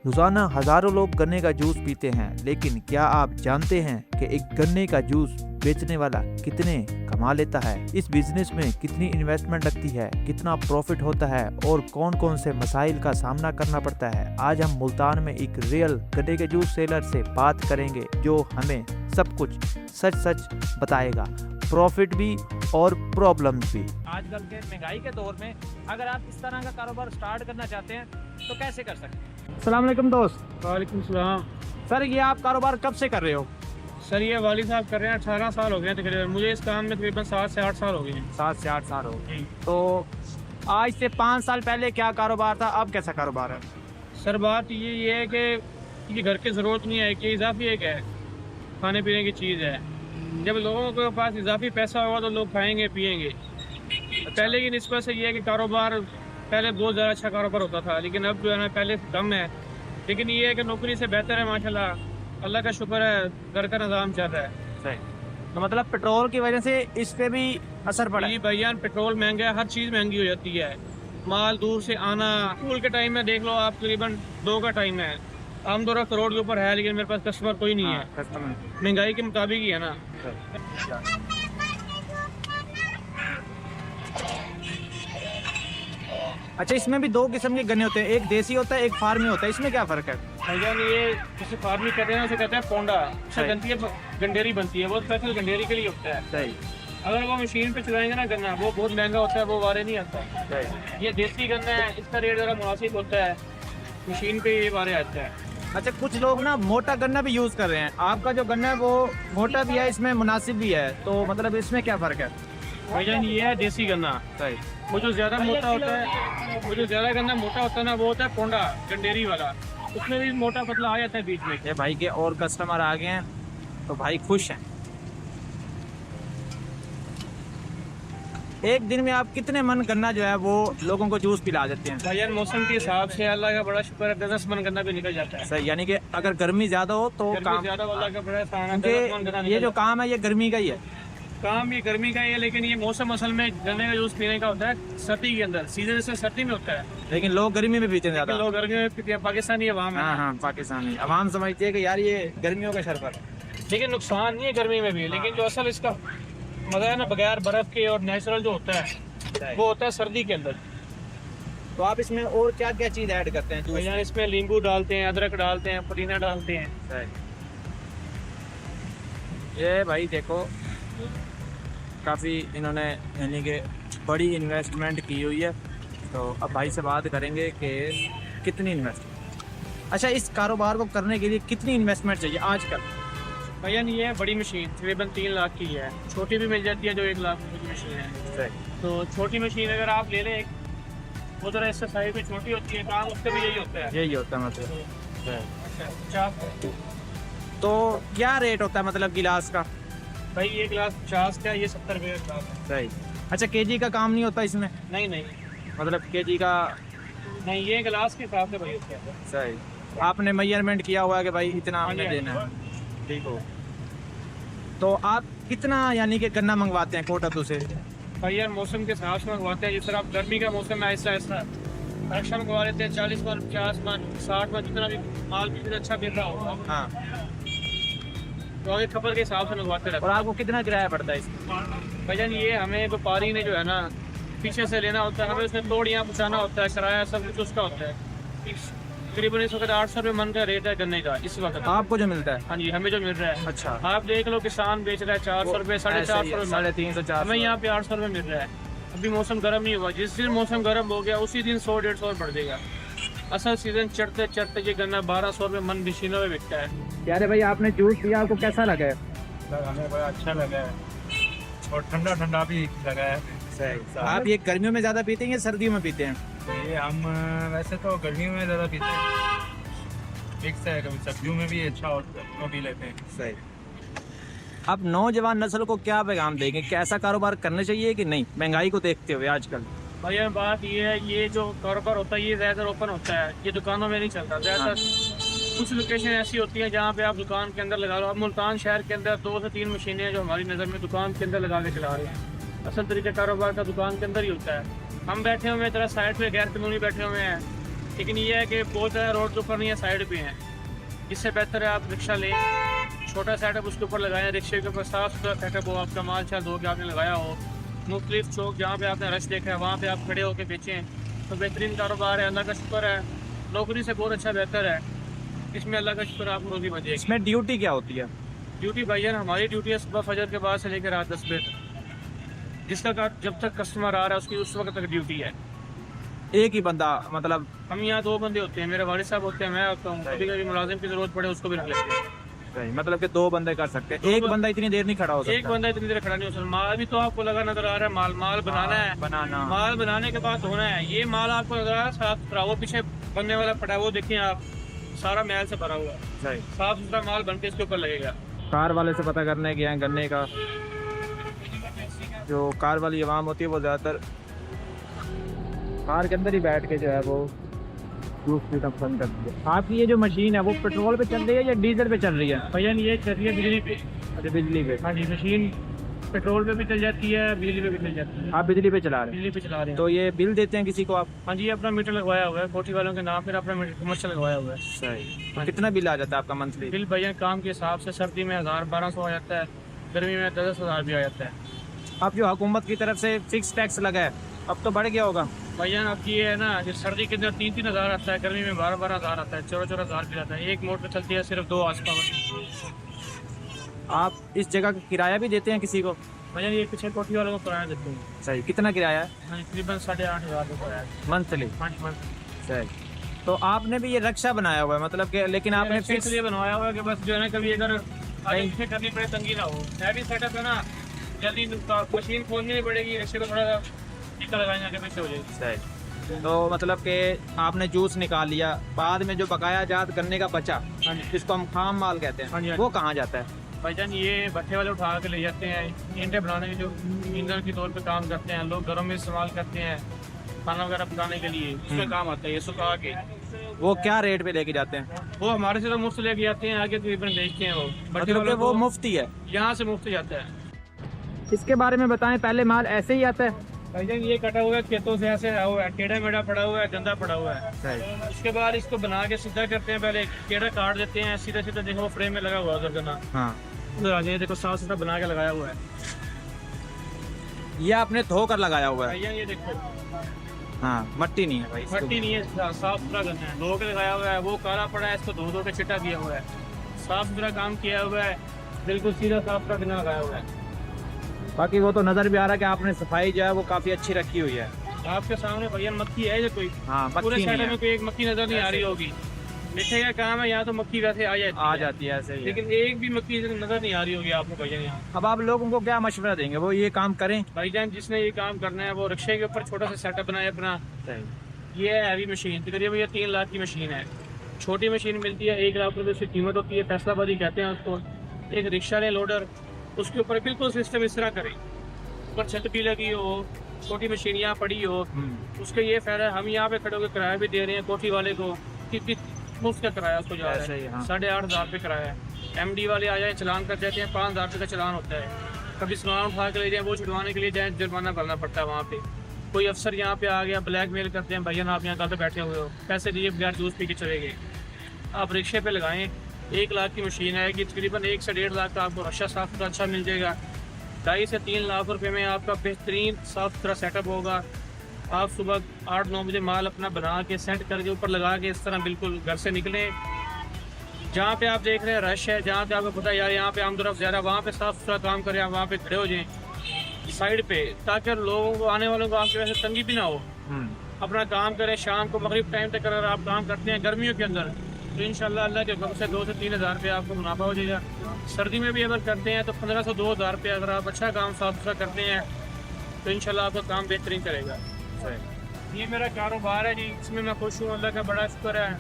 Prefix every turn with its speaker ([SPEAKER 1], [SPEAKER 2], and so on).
[SPEAKER 1] रोजाना हजारों लोग गन्ने का जूस पीते हैं, लेकिन क्या आप जानते हैं कि एक गन्ने का जूस बेचने वाला कितने कमा लेता है? इस बिजनेस में कितनी इन्वेस्टमेंट लगती है, कितना प्रॉफिट होता है और कौन कौन से मसाइल का सामना करना पड़ता है? आज हम मुल्तान में एक रियल गन्ने के जूस सेलर से बात करेंगे जो हमें सब कुछ सच सच बताएगा, प्रॉफिट भी और प्रॉब्लम्स भी।
[SPEAKER 2] आजकल के महंगाई के दौर में अगर आप इस तरह का कारोबार स्टार्ट करना चाहते हैं तो कैसे कर सकते हैं? अस्सलाम वालेकुम दोस्त।
[SPEAKER 3] वालेकुम सलाम।
[SPEAKER 2] सर, ये आप कारोबार कब से कर रहे हो?
[SPEAKER 3] सर ये वाली साहब कर रहे हैं 18 साल हो गए हैं तकरीबन। मुझे इस काम में तकरीबन 7 से 8 साल हो गए हैं।
[SPEAKER 2] 7 से 8 साल हो गए। तो आज से 5 साल पहले क्या कारोबार था, अब कैसा कारोबार है?
[SPEAKER 3] सर बात ये है कि ये घर की ज़रूरत नहीं है कि इजाफी एक है, खाने पीने की चीज़ है। जब लोगों के पास इजाफी पैसा होगा तो लोग खाएंगे पिएंगे। पहले की निस्बत से ये है कि कारोबार पहले बहुत ज़्यादा अच्छा कारोबार होता था, लेकिन अब जो है ना पहले से कम है। लेकिन ये है कि नौकरी से बेहतर है माशाल्लाह, अल्लाह का शुक्र है, घर का निज़ाम चल रहा है।
[SPEAKER 2] सही। तो मतलब पेट्रोल की वजह से इस पे भी असर पड़ा है?
[SPEAKER 3] जी भैया, पेट्रोल महंगा है, हर चीज़ महंगी हो जाती है। माल दूर से आना, स्कूल के टाइम में देख लो आप, तकरीबन 2 का टाइम है। आम दौरा करोड़ के ऊपर है, लेकिन मेरे पास कस्टमर कोई नहीं है।
[SPEAKER 2] कस्टमर
[SPEAKER 3] महंगाई के मुताबिक ही है ना।
[SPEAKER 2] अच्छा, इसमें भी 2 किस्म के गन्ने होते हैं, एक देसी होता है, एक फार्मी होता है, इसमें क्या फ़र्क है?
[SPEAKER 3] भैया ये जिसे फार्मी कहते हैं उसे कहते हैं पोंडा।
[SPEAKER 2] सही।
[SPEAKER 3] बनती है, गंडेरी बनती है, वो स्पेशल गंडेरी के लिए होता है।
[SPEAKER 2] सही।
[SPEAKER 3] अगर वो मशीन पे चलाएंगे ना गन्ना, वो बहुत महंगा होता है, वो वारे नहीं आता।
[SPEAKER 2] सही।
[SPEAKER 3] ये देसी गन्ना है, इसका रेट ज़रा मुनासिब होता है, मशीन पे ये वारे आता है।
[SPEAKER 2] अच्छा, कुछ लोग ना मोटा गन्ना भी यूज़ कर रहे हैं, आपका जो गन्ना है वो मोटा भी है, इसमें मुनासिब भी है, तो मतलब इसमें क्या फ़र्क है?
[SPEAKER 3] भैया ये है देसी गन्ना।
[SPEAKER 2] सही।
[SPEAKER 3] वो जो ज़्यादा मोटा होता है, वो जो ज़्यादा गन्ना मोटा होता है ना, वो होता है पोंडा गंडेरी वाला। उसमें भी मोटा पतला आ जाता है बीच में।
[SPEAKER 2] ये भाई के और कस्टमर आ गए हैं तो भाई खुश हैं। एक दिन में आप कितने मन गन्ना जो है वो लोगों को जूस पिला देते हैं?
[SPEAKER 3] भाईजान मौसम के हिसाब से अल्लाह का बड़ा शुक्र है, 10 मन गन्ना भी निकल जाता है।
[SPEAKER 2] सही, यानी कि अगर गर्मी ज्यादा हो तो
[SPEAKER 3] गर्मी
[SPEAKER 2] काम,
[SPEAKER 3] ज़्यादा वाला का बड़ा एहसान है, 10 मन गन्ना
[SPEAKER 2] क्योंकि ये
[SPEAKER 3] निकल
[SPEAKER 2] जो काम है ये गर्मी का ही है।
[SPEAKER 3] काम ये गर्मी का ही है, लेकिन ये मौसम असल में गन्ने का जूस पीने का होता है सर्दी के अंदर, सीजन से सर्दी में होता है।
[SPEAKER 2] लेकिन लोग गर्मी में पीते हैं
[SPEAKER 3] लेकिन
[SPEAKER 2] ज्यादा।
[SPEAKER 3] लोग गर्मी में पीते हैं, पाकिस्तानी अवाम है।
[SPEAKER 2] हाँ हाँ, पाकिस्तानी अवाम समझती है कि यार ये गर्मियों का शरबत है।
[SPEAKER 3] लेकिन नुकसान नहीं है गर्मी में भी, लेकिन जो असल इसका मजा है ना बगैर बर्फ के और नेचुरल जो होता है वो होता है सर्दी के अंदर।
[SPEAKER 2] तो आप इसमें और क्या क्या चीज ऐड करते हैं?
[SPEAKER 3] भैया इसमें नींबू डालते हैं, अदरक डालते हैं, पुदीना डालते हैं।
[SPEAKER 2] ये भाई देखो, काफ़ी इन्होंने यानी कि बड़ी इन्वेस्टमेंट की हुई है, तो अब भाई से बात करेंगे कि कितनी इन्वेस्टमेंट। अच्छा, इस कारोबार को करने के लिए कितनी इन्वेस्टमेंट चाहिए आजकल?
[SPEAKER 3] भैया ये है बड़ी मशीन तकरीबन 3 लाख की है, छोटी भी मिल जाती है जो 1 लाख की मशीन है। तो छोटी मशीन अगर आप ले लें, वो ज़रा इससे साइज में छोटी होती है, काम उसका भी यही होता है।
[SPEAKER 2] यही होता है मतलब।
[SPEAKER 3] अच्छा,
[SPEAKER 2] तो क्या रेट होता है मतलब गिलास का?
[SPEAKER 3] भाई ये गिलास 50 का, ये 70 रुपये का गिलास है।
[SPEAKER 2] सही। अच्छा, केजी का काम नहीं होता इसमें?
[SPEAKER 3] नहीं नहीं
[SPEAKER 2] मतलब केजी का?
[SPEAKER 3] नहीं, ये गिलास के हिसाब से भाई होता है।
[SPEAKER 2] सही। आपने मेजरमेंट किया हुआ है कि भाई इतना हमने देना है, ठीक हो। तो आप कितना यानी कि गन्ना मंगवाते हैं कोटातू से?
[SPEAKER 3] भाई यार मौसम के हिसाब से मंगवाते हैं, जिस तरह अब गर्मी का मौसम है, ऐसा ऐसा एक्शन मंगवा लेते हैं 40 मन, 50 मन, 60 मन, जितना भी माल भी अच्छा मिल रहा होगा।
[SPEAKER 2] हाँ।
[SPEAKER 3] तो आगे खबर के हिसाब से मंगवाते रहते
[SPEAKER 2] और आपको कितना किराया पड़ता है इसका?
[SPEAKER 3] हैं। भाईजान ये हमें व्यापारी ने जो है ना पीछे से लेना होता है, हमें उसमें तोड़ियाँ पहुँचाना होता है, किराया सब कुछ उसका होता है। तकरीबन इस वक्त 800 रुपये मन का रेट है गन्ने का इस वक्त।
[SPEAKER 2] आपको जो मिलता है?
[SPEAKER 3] हाँ जी, हमें जो मिल रहा है।
[SPEAKER 2] अच्छा।
[SPEAKER 3] आप देख लो, किसान बेच रहा है 400 रुपये, 450 रुपये,
[SPEAKER 2] 350 400।
[SPEAKER 3] हमें यहाँ पे 800 रुपये मिल रहा है। अभी मौसम गर्म नहीं हुआ, जिस दिन मौसम गर्म हो गया उसी दिन 100-150 और बढ़ जाएगा। असल सीजन चढ़ते चढ़ते ये गन्ना 1200 रुपये मन मशीनों में बिकता है।
[SPEAKER 2] यार भाई, आपने जूस पिया, आपको कैसा लगा है?
[SPEAKER 3] हमें बड़ा अच्छा लगा है और ठंडा ठंडा भी लगा है।
[SPEAKER 2] सही। आप ये गर्मियों में ज़्यादा पीते हैं या सर्दियों में पीते हैं?
[SPEAKER 3] ये हम वैसे तो गर्मियों में ज़्यादा पीते हैं, फिक्स है, कभी सर्दियों में भी अच्छा और तो पी लेते हैं।
[SPEAKER 2] सही। अब नौजवान नस्ल को क्या पैगाम देंगे, कैसा कारोबार करना चाहिए कि नहीं, महंगाई को देखते हुए आजकल?
[SPEAKER 3] भैया बात ये है, ये जो कारोबार होता है ये ज़्यादातर ओपन होता है, ये दुकानों में नहीं चलता। ज़्यादातर कुछ लोकेशन ऐसी होती है जहाँ पे आप दुकान के अंदर लगा लो। अब मुल्तान शहर के अंदर 2 से 3 मशीनें हैं जो हमारी नज़र में दुकान के अंदर लगा के चला रहे हैं। असल तरीका कारोबार का दुकान के अंदर ही होता है। हम बैठे हुए हैं, तरह साइड पे गैर कानूनी बैठे हुए हैं, लेकिन ये है कि बहुत ज़्यादा रोड के ऊपर नहीं है, साइड पे हैं। इससे बेहतर है आप रिक्शा लें, छोटा सेटअप उसके ऊपर लगाएं, रिक्शे के ऊपर साफ सुथरा सेटअप हो, आपका माल शाल धो के आपने लगाया हो, मुख्तलिफ चौक जहाँ पे आपने रश देखा है वहाँ पे आप खड़े होकर बेचें, तो बेहतरीन कारोबार है। अल्लाह का शुक्र है, नौकरी से बहुत अच्छा बेहतर है, इसमें अल्लाह का शुक्र आपको रोजी बचेगी।
[SPEAKER 2] इसमें ड्यूटी क्या होती है?
[SPEAKER 3] ड्यूटी भाईजान हमारी ड्यूटी है सुबह फजर के बाद से लेकर रात 10 बजे तक, जिसका जब तक कस्टमर आ रहा है उसकी उस वक्त तक ड्यूटी है।
[SPEAKER 2] एक ही बंदा मतलब?
[SPEAKER 3] हम यहाँ 2 बंदे होते हैं, मेरे वालिद साहब होते हैं, मैं होता हूँ, कभी कभी मुलाजिम की जरूरत पड़े उसको भी रख लेते हैं।
[SPEAKER 2] सही, मतलब कि 2 बंदे कर सकते हैं, एक बंदा इतनी देर नहीं खड़ा हो सकता।
[SPEAKER 3] एक बंदा इतनी देर खड़ा नहीं हो सकता। माल भी तो आपको लगा नजर आ रहा है, माल बनाना है,
[SPEAKER 2] बनाना,
[SPEAKER 3] माल बनाने के बाद धोना है। ये माल आपको नजर आ रहा है साफ सुथरा, वो पीछे बनने वाला पड़ा है वो देखिए आप, सारा मैल से भरा हुआ है।
[SPEAKER 2] सही।
[SPEAKER 3] साफ सुथरा माल बन के इसके ऊपर लगेगा।
[SPEAKER 2] कार वाले से पता करने गया है गन्ने का, जो कार वाली आवाम होती है वो ज़्यादातर कार के अंदर ही बैठ के जो है वो जूस पीना पसंद करती है। आपकी ये जो मशीन है वो पेट्रोल पे चल रही है या डीजल पे चल रही है?
[SPEAKER 3] भैया ये चल रही है बिजली पे।
[SPEAKER 2] अच्छा, बिजली पे।
[SPEAKER 3] हाँ जी, मशीन पेट्रोल पे भी चल जाती है, बिजली पे भी चल जाती है।
[SPEAKER 2] आप बिजली पे चला रहे हैं?
[SPEAKER 3] बिजली पे चला रहे हैं।
[SPEAKER 2] तो ये बिल देते हैं किसी को आप?
[SPEAKER 3] हाँ जी, अपना मीटर लगवाया हुआ है, कोठी वालों के नाम पर अपना कमर्शियल लगवाया हुआ है।
[SPEAKER 2] सही। तो कितना बिल आ जाता है आपका मंथली?
[SPEAKER 3] बिल भैया काम के हिसाब से सर्दी में 1000-1200 आ जाता है, गर्मी में 10,000 भी आ जाता है।
[SPEAKER 2] अब जो हुकूमत की तरफ से फिक्स टैक्स लगा है अब तो बढ़ गया होगा?
[SPEAKER 3] भैया अब ये है ना, जो सर्दी के अंदर 3-3 हज़ार आता है, गर्मी में 12-12 हज़ार आता है, 14-14 हज़ार भी आता है। एक मोटर चलती है सिर्फ 2 आस पास।
[SPEAKER 2] आप इस जगह का किराया भी देते हैं किसी को?
[SPEAKER 3] भैया ये पीछे कोठी वालों को किराया देते हैं।
[SPEAKER 2] सही। कितना किराया है?
[SPEAKER 3] हाँ, तकरीबन 8,500 का किराया है
[SPEAKER 2] मंथली?
[SPEAKER 3] मंथ।
[SPEAKER 2] सही। तो आपने भी ये रक्षा बनाया हुआ है मतलब कि, लेकिन आपने
[SPEAKER 3] मैंने
[SPEAKER 2] फिक्स
[SPEAKER 3] इसलिए बनवाया हुआ है कि बस जो है ना, कभी अगर आगे करनी पड़े तंगी ना हो। हैवी सेटअप है ना, जल्दी मशीन खोलनी नहीं पड़ेगी, रिक्शे को थोड़ा सा टिक्का लगाएंगे आगे पीछे हो जाएगी।
[SPEAKER 2] सही। तो मतलब कि आपने जूस निकाल लिया, बाद में जो बकाया जात गन्ने का बचा
[SPEAKER 3] हाँ जी,
[SPEAKER 2] जिसको हम खाम माल कहते
[SPEAKER 3] हाँ जी,
[SPEAKER 2] हैं,
[SPEAKER 3] हाँ जी।
[SPEAKER 2] वो कहाँ जाता है?
[SPEAKER 3] भाईजान ये भट्टे वाले उठा के ले जाते हैं, ईंटें बनाने के जो ईंधन के तौर पे काम करते हैं, लोग घरों में इस्तेमाल करते हैं खाना वगैरह पकाने के लिए, उसका काम आता है। ये सुखा के
[SPEAKER 2] वो क्या रेट पे लेके जाते हैं?
[SPEAKER 3] वो हमारे से तो मुफ्त लेके जाते हैं, आगे तकरीबन बेचते हैं वो भट्टे
[SPEAKER 2] मतलब कि
[SPEAKER 3] वालों
[SPEAKER 2] वो
[SPEAKER 3] को,
[SPEAKER 2] मुफ्ती है?
[SPEAKER 3] यहाँ से मुफ्त जाता है।
[SPEAKER 2] इसके बारे में बताएं, पहले माल ऐसे ही आता है?
[SPEAKER 3] भाईजान ये कटा हुआ है, खेतों से ऐसे आया हुआ है, टेढ़ा मेढ़ा पड़ा हुआ है, गंदा पड़ा हुआ है।
[SPEAKER 2] सही।
[SPEAKER 3] उसके बाद इसको बना के सीधा करते हैं, पहले टेढ़ा काट देते हैं, सीधा सीधा देखो वो फ्रेम में लगा हुआ है उधर गन्ना,
[SPEAKER 2] हाँ।
[SPEAKER 3] उधर आ जाइए, देखो साफ सुथरा बना के लगाया हुआ है।
[SPEAKER 2] ये आपने धो कर लगाया हुआ है?
[SPEAKER 3] भैया ये देखो
[SPEAKER 2] हाँ, मट्टी नहीं है भाई इसके
[SPEAKER 3] मट्टी नहीं है, साफ सुथरा गन्ना है, धो के लगाया हुआ है। वो काला पड़ा है, इसको धो के चिट्टा किया हुआ है, साफ सुथरा काम किया हुआ है, बिल्कुल सीधा साफ सुथरा गन्ना लगाया हुआ है।
[SPEAKER 2] ऊपर। बाकी वो तो नजर भी आ रहा है कि आपने सफाई जो है वो काफी अच्छी रखी हुई है।
[SPEAKER 3] आपके सामने भैया मक्खी है जो कोई?
[SPEAKER 2] हाँ,
[SPEAKER 3] पूरे
[SPEAKER 2] मक्खी
[SPEAKER 3] साइड
[SPEAKER 2] नहीं
[SPEAKER 3] में
[SPEAKER 2] है।
[SPEAKER 3] कोई एक मक्खी नजर नहीं आ रही होगी। मिठे का काम है, यहाँ तो मक्खी वैसे
[SPEAKER 2] आ जाती है ऐसे ही है।
[SPEAKER 3] लेकिन एक भी मक्खी नजर नहीं आ रही होगी आपको भैया यहाँ।
[SPEAKER 2] अब आप लोगों को क्या मशवरा देंगे, वो ये काम करें?
[SPEAKER 3] भाईजान जिसने ये काम करना है वो रिक्शे के ऊपर छोटा सा सेटअप बनाए अपना। ये है हैवी मशीन, तकरीबन ये 3 लाख की मशीन है। छोटी मशीन मिलती है 1 लाख रुपये उसकी कीमत होती है, फैसलाबादी कहते हैं उसको। एक रिक्शा ले लोडर, उसके ऊपर बिल्कुल सिस्टम इस तरह करें, ऊपर छत भी लगी हो, छोटी मशीन यहाँ पड़ी हो, उसके ये फायदा है हम यहाँ पे खड़े होकर किराया भी दे रहे हैं कोठी वाले को, कि मुफ्त का किराया उसको जा रहा है। 8,500 रुपये किराया है। MD वाले आ जाए चलान कर जाते हैं, 5,000 रुपये का चलान होता है। कभी सामान उठा के ले जाए, वो छुड़वाने के लिए जाए, जुर्माना भरना पड़ता है वहाँ पे। कोई अफसर यहाँ पे आ गया, ब्लैकमेल करते हैं, भैया आप यहाँ कल पे बैठे हुए हो, पैसे दीजिए बगैर जूस पी के चले गए। आप रिक्शे पे लगाएं, 1 लाख की मशीन आएगी, तकरीबन 1 से 1.5 लाख का आपको रक्षा साफ सुथरा अच्छा मिल जाएगा। 2.5 से 3 लाख रुपए में आपका बेहतरीन साफ सुथरा सेटअप होगा। आप सुबह 8-9 बजे माल अपना बना के सेट करके ऊपर लगा के इस तरह बिल्कुल घर से निकलें। जहाँ पे आप देख रहे हैं रश है, जहाँ पे आपको पता है यार यहाँ पे आम तरफ ज़्यादा, वहाँ पे साफ सुथरा काम करें, आप वहाँ पे खड़े हो जाएं साइड पे, ताकि लोगों को, आने वालों को आपकी वजह से तंगी भी ना हो। अपना काम करें, शाम को मगरिब टाइम तक अगर आप काम करते हैं गर्मियों के अंदर, तो इंशाल्लाह अल्लाह के हुक्म से 2 से 3 हज़ार रुपये आपको मुनाफा हो जाएगा। सर्दी में भी अगर करते हैं तो 15 से 2 हज़ार रुपये अगर आप अच्छा काम साफ सुथरा करते हैं तो इंशाल्लाह आपका काम बेहतरीन करेगा। ये मेरा कारोबार है जी, इसमें मैं खुश हूँ, अल्लाह का बड़ा शुक्र है।